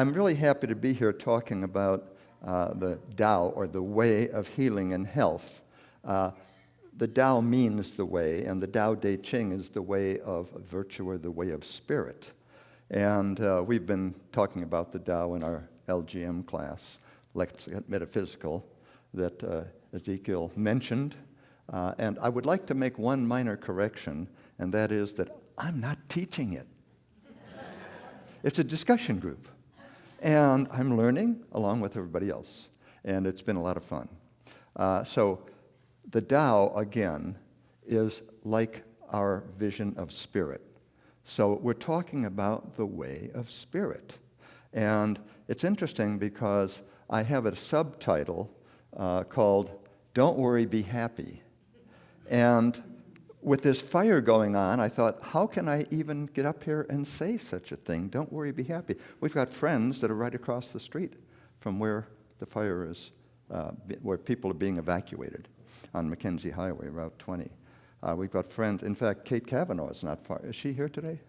I'm really happy to be here talking about the Tao, or the way of healing and health. The Tao means the way, and the Tao Te Ching is the way of virtue, or the way of spirit. And we've been talking about the Tao in our LGM class, Let's Get Metaphysical, that Ezekiel mentioned. And I would like to make one minor correction, and that is that I'm not teaching it. It's a discussion group. And I'm learning along with everybody else. And it's been a lot of fun. So the Tao, again, is like our vision of spirit. So we're talking about the way of spirit. And it's interesting because I have a subtitle called Don't Worry, Be Happy. And with this fire going on, I thought, how can I even get up here and say such a thing? Don't worry, be happy. We've got friends that are right across the street from where the fire is, where people are being evacuated on Mackenzie Highway, Route 20. We've got friends. In fact, Kate Kavanaugh is not far. Is she here today?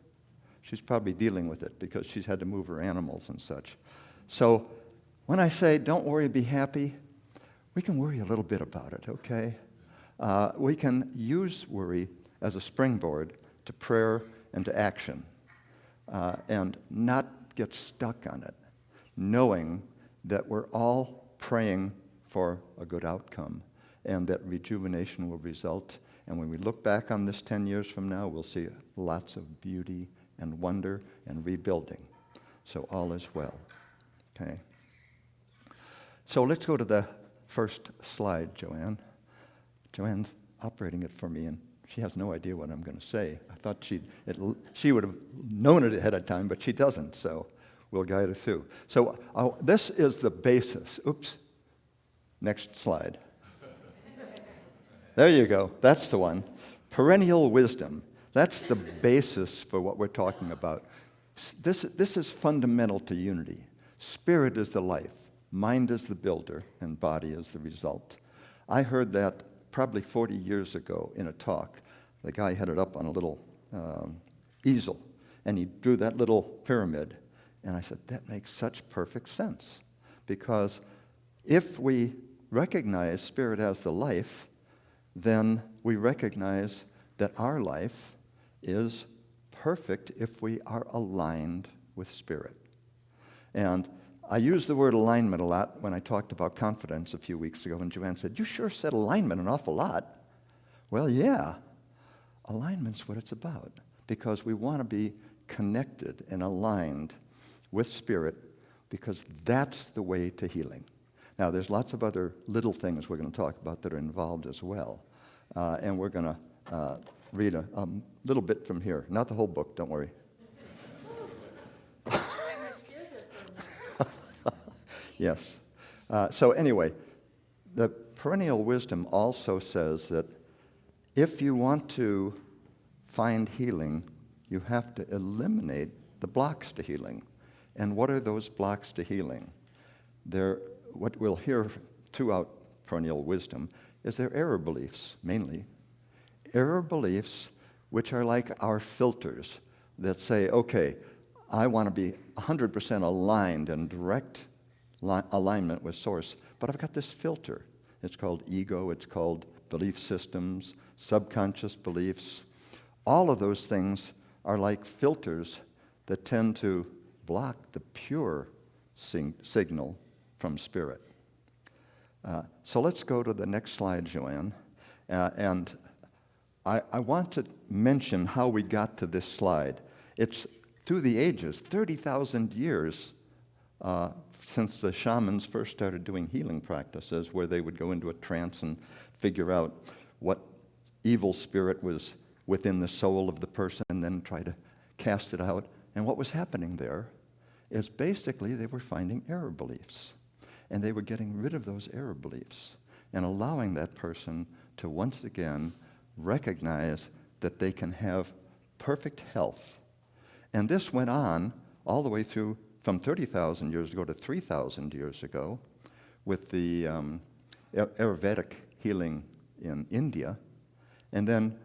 She's probably dealing with it because she's had to move her animals and such. So when I say don't worry, be happy, we can worry a little bit about it, okay? We can use worry as a springboard to prayer and to action, and not get stuck on it, knowing that we're all praying for a good outcome and that rejuvenation will result. And when we look back on this 10 years from now, we'll see lots of beauty and wonder and rebuilding. So all is well. Okay. So let's go to the first slide, Joanne. Joanne's operating it for me, and she has no idea what I'm going to say. I thought she would have known it ahead of time, but she doesn't, so we'll guide her through. So this is the basis. Oops. Next slide. There you go. That's the one. Perennial wisdom. That's the basis for what we're talking about. This is fundamental to unity. Spirit is the life. Mind is the builder, and body is the result. I heard that probably 40 years ago in a talk. The guy had it up on a little easel, and he drew that little pyramid. And I said, that makes such perfect sense. Because if we recognize spirit as the life, then we recognize that our life is perfect if we are aligned with spirit. And I used the word alignment a lot when I talked about confidence a few weeks ago, and Joanne said, you sure said alignment an awful lot. Well, yeah, alignment's what it's about, because we want to be connected and aligned with spirit, because that's the way to healing. Now, there's lots of other little things we're going to talk about that are involved as well, and we're going to read a little bit from here. Not the whole book, don't worry. Yes. So anyway, the perennial wisdom also says that if you want to find healing, you have to eliminate the blocks to healing. And what are those blocks to healing? What we'll hear throughout perennial wisdom is their error beliefs, mainly. Error beliefs which are like our filters that say, okay, I want to be 100% aligned and direct alignment with source, but I've got this filter. It's called ego, it's called belief systems, subconscious beliefs. All of those things are like filters that tend to block the pure signal from spirit. So let's go to the next slide, Joanne. And I want to mention how we got to this slide. It's through the ages, 30,000 years since the shamans first started doing healing practices, where they would go into a trance and figure out what evil spirit was within the soul of the person and then try to cast it out. And what was happening there is basically they were finding error beliefs. And they were getting rid of those error beliefs and allowing that person to once again recognize that they can have perfect health. And this went on all the way through from 30,000 years ago to 3,000 years ago with the Ayurvedic healing in India. And then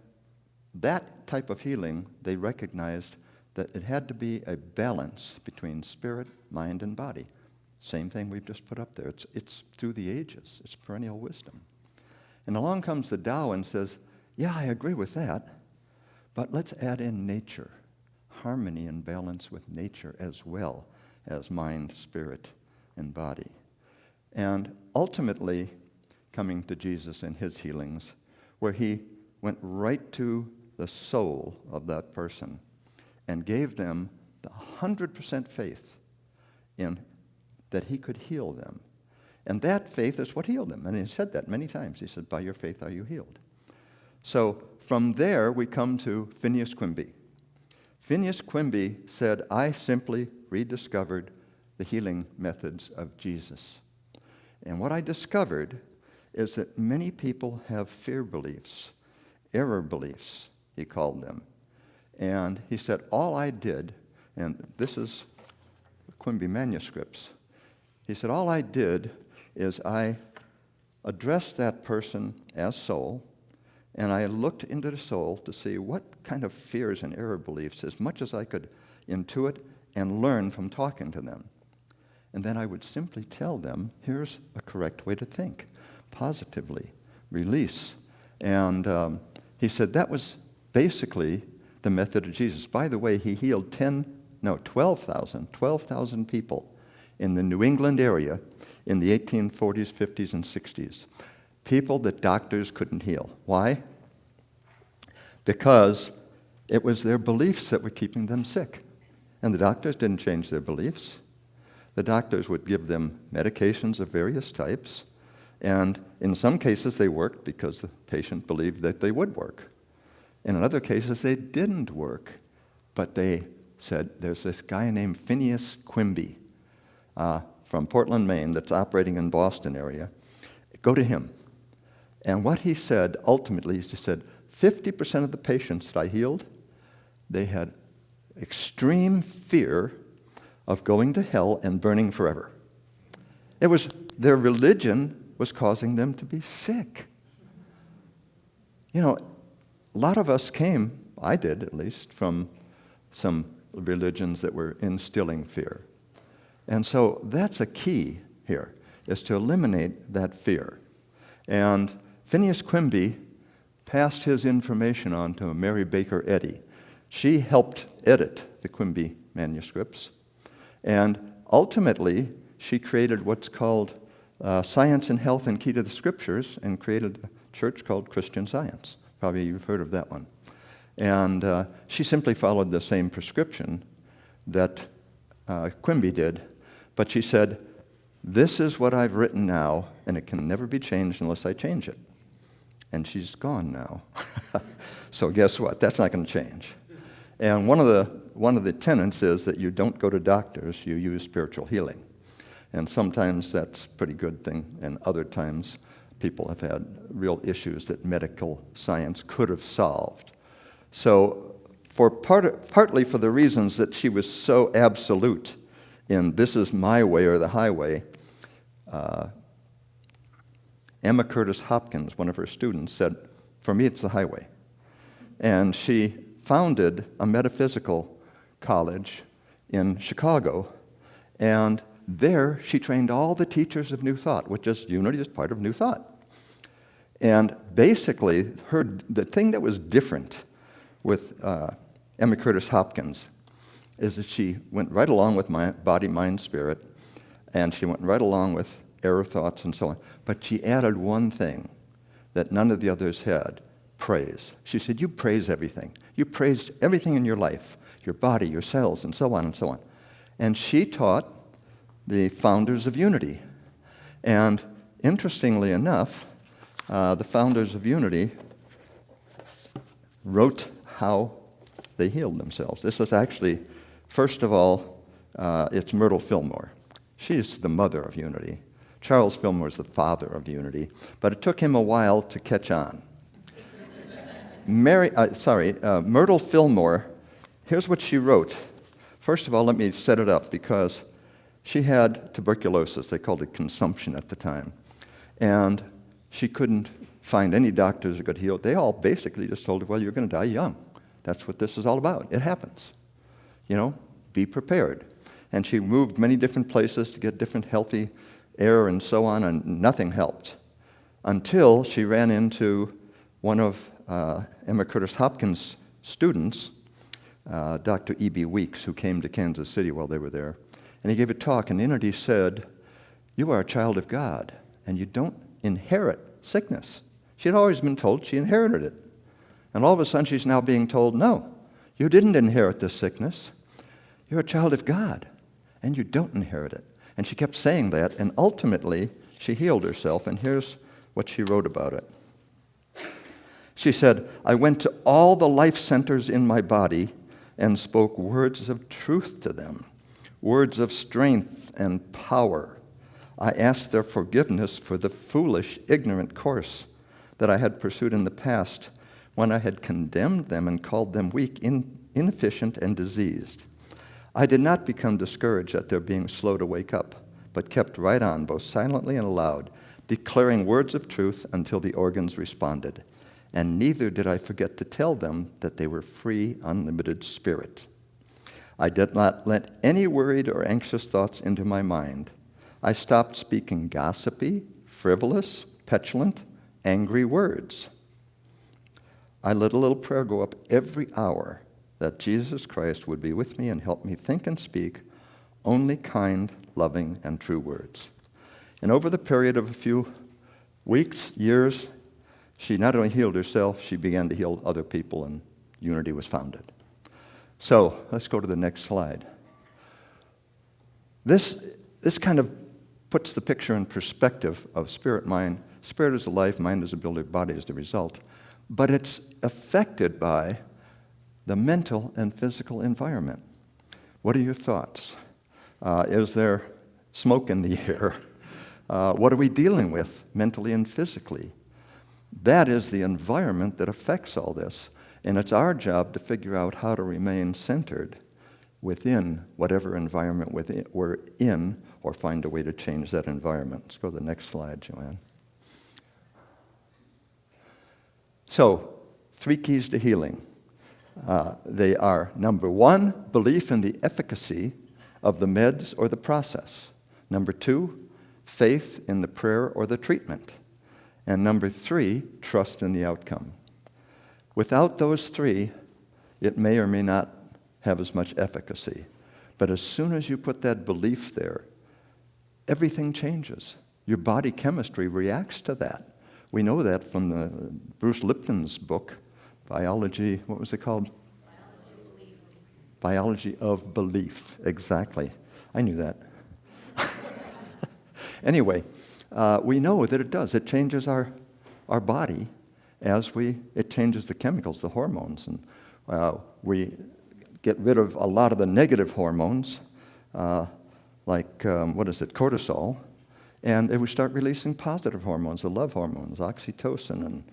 that type of healing, they recognized that it had to be a balance between spirit, mind, and body. Same thing we've just put up there. It's through the ages. It's perennial wisdom. And along comes the Tao and says, yeah, I agree with that, but let's add in nature, harmony and balance with nature as well as mind, spirit, and body. And ultimately, coming to Jesus and his healings, where he went right to the soul of that person and gave them the 100% faith in that he could heal them. And that faith is what healed them. And he said that many times. He said, by your faith are you healed. So from there, we come to Pinneas Quimby. Pinneas Quimby said, I simply rediscovered the healing methods of Jesus. And what I discovered is that many people have fear beliefs, error beliefs, he called them. And he said, all I did, and this is Quimby manuscripts, he said, all I did is I addressed that person as soul, and I looked into the soul to see what kind of fears and error beliefs, as much as I could intuit and learn from talking to them. And then I would simply tell them, here's a correct way to think, positively, release. And he said that was basically the method of Jesus. By the way, he healed 12,000 people in the New England area in the 1840s, 50s, and 60s. People that doctors couldn't heal. Why? Because it was their beliefs that were keeping them sick. And the doctors didn't change their beliefs. The doctors would give them medications of various types, and in some cases they worked because the patient believed that they would work. And in other cases they didn't work, but they said, there's this guy named Pinneas Quimby from Portland, Maine, that's operating in Boston area. Go to him. And what he said, ultimately, is he said, 50% of the patients that I healed, they had extreme fear of going to hell and burning forever. It was their religion was causing them to be sick. You know, a lot of us came, I did at least, from some religions that were instilling fear. And so that's a key here, is to eliminate that fear. And Pinneas Quimby passed his information on to Mary Baker Eddy. She helped edit the Quimby manuscripts. And ultimately, she created what's called Science and Health and Key to the Scriptures, and created a church called Christian Science. Probably you've heard of that one. And she simply followed the same prescription that Quimby did, but she said, this is what I've written now, and it can never be changed unless I change it. And she's gone now. So guess what? That's not going to change. And one of the tenets is that you don't go to doctors, you use spiritual healing. And sometimes that's a pretty good thing, and other times people have had real issues that medical science could have solved. So partly for the reasons that she was so absolute in this is my way or the highway, Emma Curtis Hopkins, one of her students, said, for me it's the highway. And she founded a metaphysical college in Chicago, and there she trained all the teachers of New Thought, which is unity is part of New Thought. And basically, the thing that was different with Emma Curtis Hopkins is that she went right along with my body, mind, spirit, and she went right along with error thoughts and so on. But she added one thing that none of the others had, praise. She said, you praise everything. You praise everything in your life, your body, your cells, and so on and so on. And she taught the founders of Unity. And interestingly enough, the founders of Unity wrote how they healed themselves. This is actually, first of all, it's Myrtle Fillmore. She's the mother of Unity. Charles Fillmore is the father of Unity, but it took him a while to catch on. Myrtle Fillmore, here's what she wrote. First of all, let me set it up, because she had tuberculosis. They called it consumption at the time. And she couldn't find any doctors who could heal it. They all basically just told her, well, you're going to die young. That's what this is all about. It happens. be prepared. And she moved many different places to get different healthy air and so on, and nothing helped. Until she ran into one of Emma Curtis Hopkins' students, Dr. E.B. Weeks, who came to Kansas City while they were there. And he gave a talk, and in it he said, "You are a child of God, and you don't inherit sickness." She had always been told she inherited it. And all of a sudden she's now being told, "No, you didn't inherit this sickness. You're a child of God, and you don't inherit it." And she kept saying that, and ultimately she healed herself, and here's what she wrote about it. She said, "I went to all the life centers in my body and spoke words of truth to them, words of strength and power. I asked their forgiveness for the foolish, ignorant course that I had pursued in the past when I had condemned them and called them weak, inefficient, and diseased. I did not become discouraged at their being slow to wake up, but kept right on, both silently and aloud, declaring words of truth until the organs responded. And neither did I forget to tell them that they were free, unlimited spirit. I did not let any worried or anxious thoughts into my mind. I stopped speaking gossipy, frivolous, petulant, angry words. I let a little prayer go up every hour that Jesus Christ would be with me and help me think and speak only kind, loving, and true words." And over the period of a few weeks, years, she not only healed herself, she began to heal other people, and unity was founded. So let's go to the next slide. This kind of puts the picture in perspective of spirit, mind. Spirit is the life, mind is the builder, body is the result. But it's affected by the mental and physical environment. What are your thoughts? Is there smoke in the air? What are we dealing with mentally and physically? That is the environment that affects all this. And it's our job to figure out how to remain centered within whatever environment we're in, or find a way to change that environment. Let's go to the next slide, Joanne. So, 3 keys to healing. They are, number 1, belief in the efficacy of the meds or the process. Number 2, faith in the prayer or the treatment. And number 3, trust in the outcome. Without those 3, it may or may not have as much efficacy. But as soon as you put that belief there, everything changes. Your body chemistry reacts to that. We know that from the Bruce Lipton's book, Biology, what was it called? Biology of Belief, exactly. I knew that. Anyway, we know that it does. It changes our body it changes the chemicals, the hormones. And we get rid of a lot of the negative hormones, cortisol. And we start releasing positive hormones, the love hormones, oxytocin and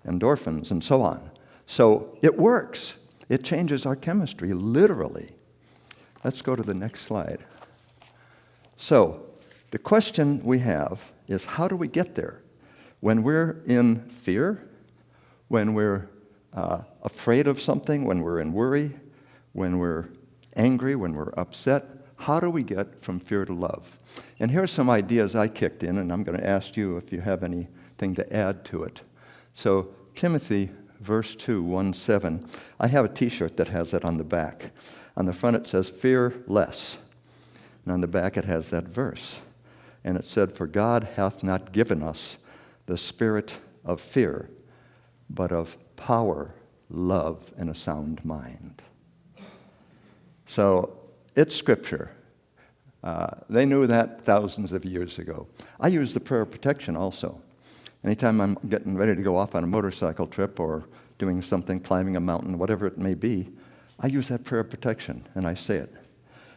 endorphins and so on. So it works. It changes our chemistry, literally. Let's go to the next slide. So the question we have is, how do we get there? When we're in fear, when we're afraid of something, when we're in worry, when we're angry, when we're upset, how do we get from fear to love? And here's some ideas I kicked in, and I'm going to ask you if you have anything to add to it. So Timothy, verse 2, 1:7. I have a T-shirt that has that on the back. On the front it says, "Fear less." And on the back it has that verse. And it said, "For God hath not given us the spirit of fear, but of power, love, and a sound mind." So it's Scripture. They knew that thousands of years ago. I use the prayer of protection also. Anytime I'm getting ready to go off on a motorcycle trip or doing something, climbing a mountain, whatever it may be, I use that prayer of protection, and I say it,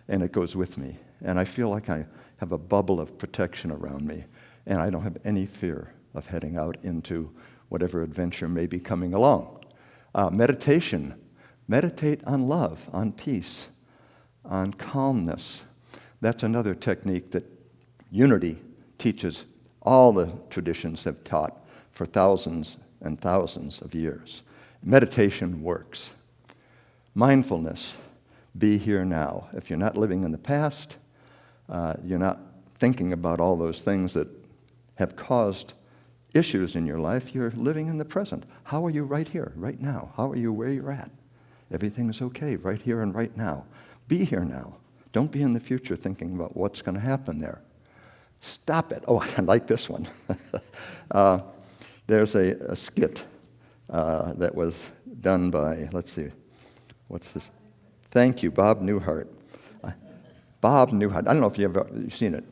and it goes with me. And I feel like I have a bubble of protection around me, and I don't have any fear of heading out into whatever adventure may be coming along. Meditation. Meditate on love, on peace, on calmness. That's another technique that Unity teaches. All the traditions have taught for thousands and thousands of years. Meditation works. Mindfulness. Be here now. If you're not living in the past, you're not thinking about all those things that have caused issues in your life, you're living in the present. How are you right here, right now? How are you where you're at? Everything is okay right here and right now. Be here now. Don't be in the future thinking about what's going to happen there. Stop it. Oh, I like this one. There's a skit that was done by, let's see, what's this? Thank you, Bob Newhart. Bob Newhart. I don't know if you've seen it.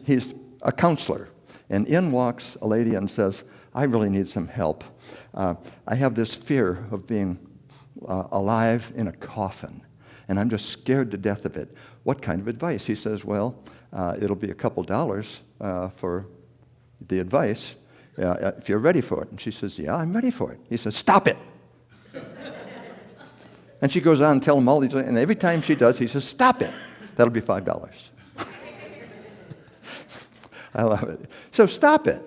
He's a counselor. And in walks a lady and says, I really need some help. I have this fear of being alive in a coffin, and I'm just scared to death of it. What kind of advice? He says, well, it'll be a couple dollars for the advice if you're ready for it. And she says, yeah, I'm ready for it. He says, stop it. And she goes on and tells him all these, and every time she does, he says, stop it. That'll be $5. I love it. So stop it.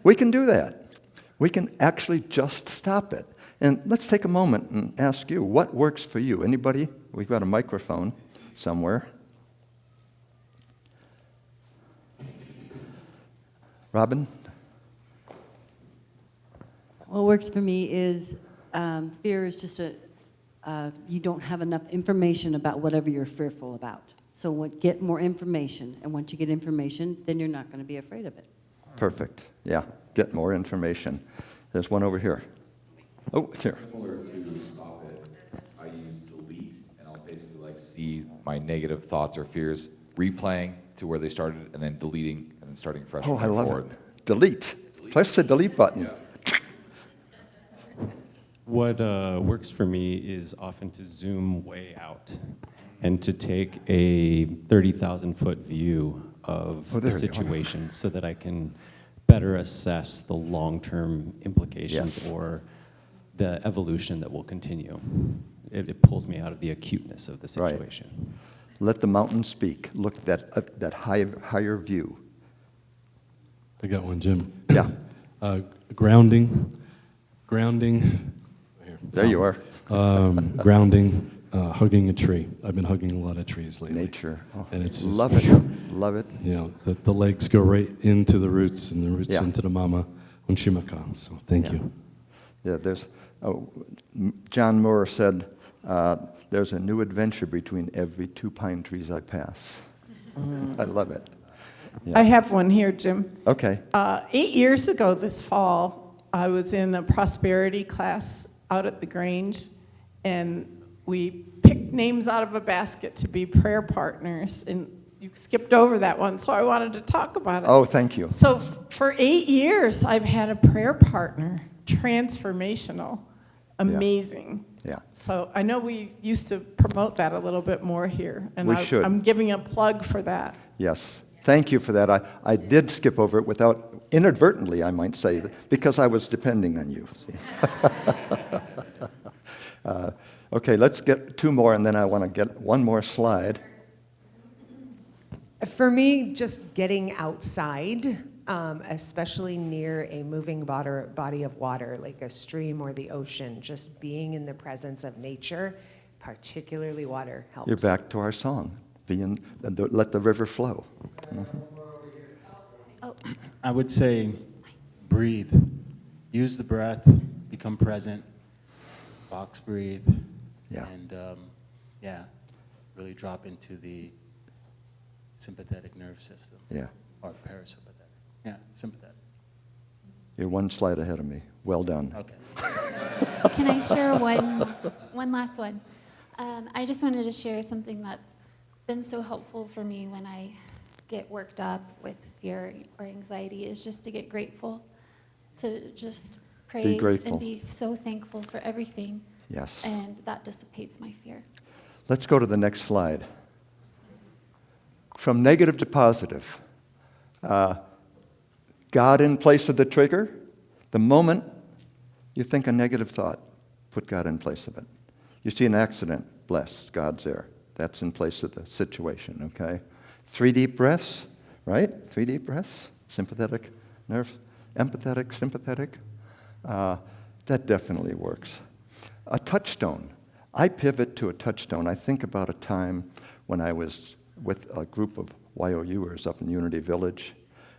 We can do that. We can actually just stop it. And let's take a moment and ask you, what works for you? Anybody? We've got a microphone somewhere. Robin? What works for me is fear is just you don't have enough information about whatever you're fearful about. So get more information, and once you get information, then you're not going to be afraid of it. Perfect. Yeah, get more information. There's one over here. Oh, it's here. Similar to stop it, I use delete, and I'll basically see my negative thoughts or fears replaying to where they started, and then deleting, and then starting fresh. Oh, I love forward. it. Delete. Press the delete button. Yeah. What works for me is often to zoom way out and to take a 30,000-foot view of the situation so that I can better assess the long-term implications or the evolution that will continue. It pulls me out of the acuteness of the situation. Right. Let the mountain speak. Look at that higher view. I got one, Jim. Yeah. Grounding. There you are. Grounding. Hugging a tree. I've been hugging a lot of trees lately. Nature. Oh, and it's just, love it. Love it. You know, the legs go right into the roots, and the roots Yeah. into the mama unshimaka. So thank you. Yeah, John Moore said, there's a new adventure between every 2 pine trees I pass. I love it. Yeah. I have one here, Jim. Okay. 8 years ago this fall, I was in a prosperity class out at the Grange, and we picked names out of a basket to be prayer partners, and you skipped over that one, so I wanted to talk about it. Oh, thank you. So for 8 years, I've had a prayer partner, transformational, amazing. Yeah. So I know we used to promote that a little bit more here, and We should. I'm giving a plug for that. Yes. Thank you for that. I did skip over it inadvertently, I might say, because I was depending on you. Okay, let's get 2 more, and then I want to get one more slide. For me, just getting outside, especially near a moving body of water, like a stream or the ocean, just being in the presence of nature, particularly water, helps. You're back to our song. Let the river flow. I would say breathe. Use the breath, become present, box breathe, and really drop into the sympathetic nerve system. Yeah. Or parasympathetic. Yeah, sympathetic. You're 1 slide ahead of me. Well done. Okay. Can I share one last one? I just wanted to share something that's been so helpful for me when I get worked up with fear or anxiety is just to get grateful, to just praise and be so thankful for everything. Yes. And that dissipates my fear. Let's go to the next slide. From negative to positive. God in place of the trigger. The moment you think a negative thought, put God in place of it. You see an accident, bless, God's there. That's in place of the situation, okay? 3 deep breaths, right? 3 deep breaths. Sympathetic nerves, empathetic, sympathetic. That definitely works. A touchstone. I pivot to a touchstone. I think about a time when I was with a group of YOUers up in Unity Village,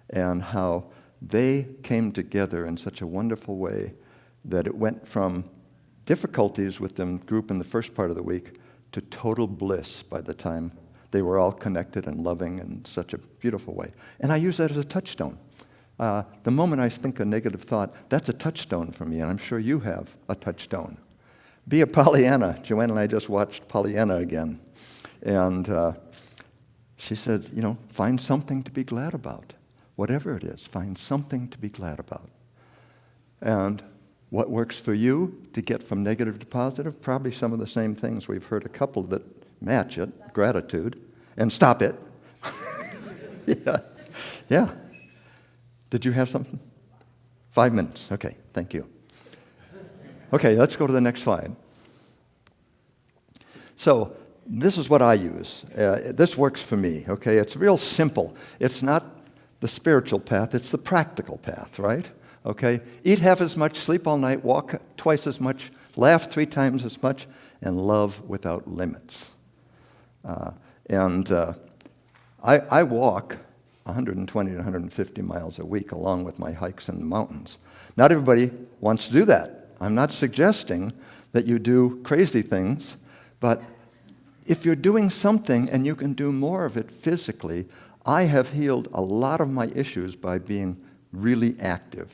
and how they came together in such a wonderful way that it went from difficulties with the group in the first part of the week to total bliss by the time they were all connected and loving in such a beautiful way. And I use that as a touchstone. The moment I think a negative thought, that's a touchstone for me, and I'm sure you have a touchstone. Be a Pollyanna. Joanne and I just watched Pollyanna again. And she said, find something to be glad about. Whatever it is, find something to be glad about. And what works for you to get from negative to positive? Probably some of the same things. We've heard a couple that match it. Gratitude. And stop it. Yeah. Did you have something? 5 minutes. Okay, thank you. Okay, let's go to the next slide. So this is what I use. This works for me, okay? It's real simple. It's not the spiritual path, it's the practical path, right? Okay? Eat half as much, sleep all night, walk twice as much, laugh 3 times as much, and love without limits. I walk 120 to 150 miles a week along with my hikes in the mountains. Not everybody wants to do that. I'm not suggesting that you do crazy things, but if you're doing something and you can do more of it physically, I have healed a lot of my issues by being really active.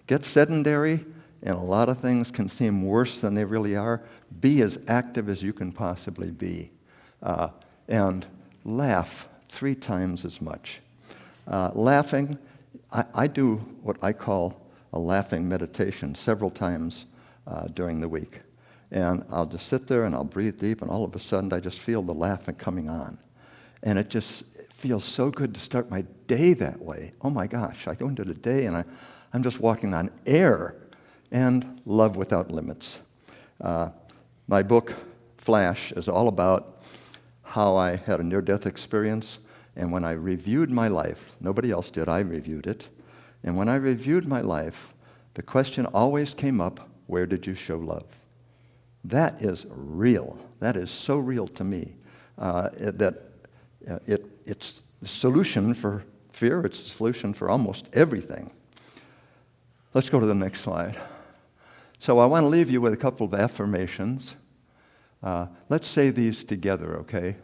Get sedentary, and a lot of things can seem worse than they really are. Be as active as you can possibly be. And laugh 3 times as much. Laughing, I do what I call a laughing meditation several times during the week. And I'll just sit there and I'll breathe deep, and all of a sudden I just feel the laughing coming on. And it just feels so good to start my day that way. Oh my gosh, I go into the day and I'm just walking on air, and love without limits. My book, Flash, is all about how I had a near-death experience, and when I reviewed my life, nobody else did, I reviewed it, and when I reviewed my life, the question always came up, where did you show love? That is real. That is so real to me it's the solution for fear. It's the solution for almost everything. Let's go to the next slide. So I want to leave you with a couple of affirmations. Let's say these together, okay?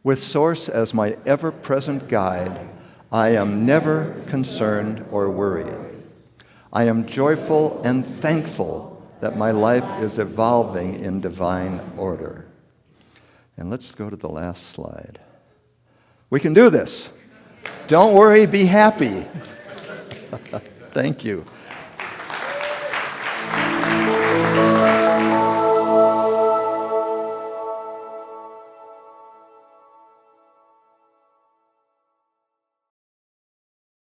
With Source as my ever-present guide, I am never concerned or worried. I am joyful and thankful that my life is evolving in divine order. And let's go to the last slide. We can do this. Don't worry, be happy. Thank you.